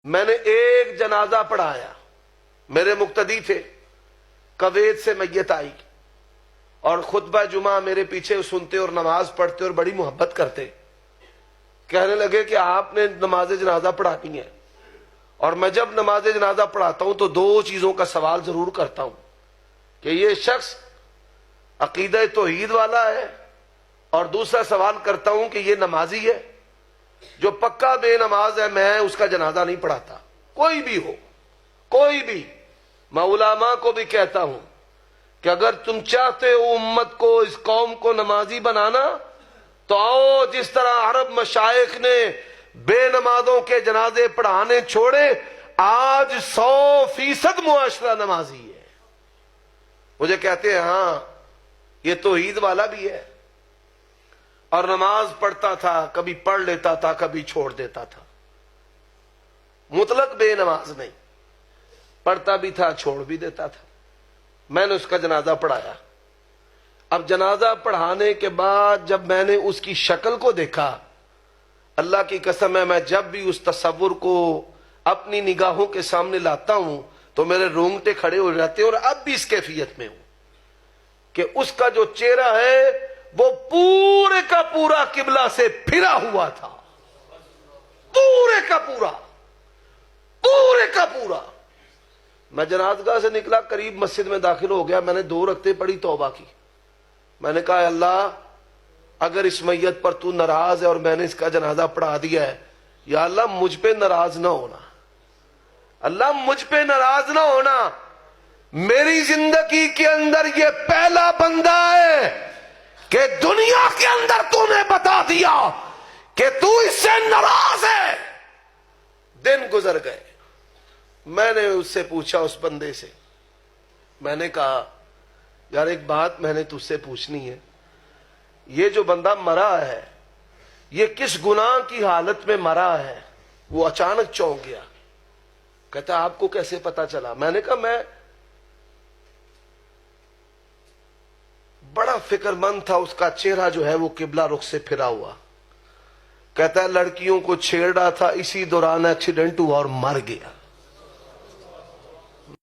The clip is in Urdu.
میں نے ایک جنازہ پڑھایا، میرے مقتدی تھے، کویت سے میت آئی اور خطبہ جمعہ میرے پیچھے سنتے اور نماز پڑھتے اور بڑی محبت کرتے. کہنے لگے کہ آپ نے نماز جنازہ پڑھانی ہے، اور میں جب نماز جنازہ پڑھاتا ہوں تو دو چیزوں کا سوال ضرور کرتا ہوں کہ یہ شخص عقیدہ توحید والا ہے، اور دوسرا سوال کرتا ہوں کہ یہ نمازی ہے. جو پکا بے نماز ہے میں اس کا جنازہ نہیں پڑھاتا، کوئی بھی ہو، کوئی بھی. میں علماء کو بھی کہتا ہوں کہ اگر تم چاہتے ہو امت کو، اس قوم کو نمازی بنانا، تو آؤ جس طرح عرب مشائخ نے بے نمازوں کے جنازے پڑھانے چھوڑے، آج 100% معاشرہ نمازی ہے. مجھے کہتے ہیں ہاں یہ توحید والا بھی ہے اور نماز پڑھتا تھا، کبھی پڑھ لیتا تھا کبھی چھوڑ دیتا تھا، مطلق بے نماز نہیں، پڑھتا بھی تھا چھوڑ بھی دیتا تھا. میں نے اس کا جنازہ پڑھایا. اب جنازہ پڑھانے کے بعد جب میں نے اس کی شکل کو دیکھا، اللہ کی قسم ہے میں جب بھی اس تصور کو اپنی نگاہوں کے سامنے لاتا ہوں تو میرے رونگٹے کھڑے ہو جاتے ہیں، اور اب بھی اس کیفیت میں ہوں کہ اس کا جو چہرہ ہے وہ پورے کا پورا قبلہ سے پھرا ہوا تھا، پورے کا پورا، پورے کا پورا. میں جنازگاہ سے نکلا، قریب مسجد میں داخل ہو گیا، میں نے 2 رکعتیں پڑھی، توبہ کی. میں نے کہا اللہ اگر اس میت پر تو ناراض ہے اور میں نے اس کا جنازہ پڑھا دیا ہے، یا اللہ مجھ پہ ناراض نہ ہونا، اللہ مجھ پہ ناراض نہ ہونا. میری زندگی کے اندر یہ پہلا بندہ ہے کہ دنیا کے اندر تو نے بتا دیا کہ تو اس سے ناراض ہے. دن گزر گئے، میں نے اس سے پوچھا، اس بندے سے میں نے کہا یار ایک بات میں نے تجھ سے پوچھنی ہے، یہ جو بندہ مرا ہے یہ کس گناہ کی حالت میں مرا ہے؟ وہ اچانک چونک گیا، کہتا آپ کو کیسے پتا چلا؟ میں نے کہا میں بڑا فکر مند تھا، اس کا چہرہ جو ہے وہ قبلہ رخ سے پھرا ہوا. کہتا ہے لڑکیوں کو چھیڑ رہا تھا، اسی دوران ایکسیڈنٹ ہوا اور مر گیا.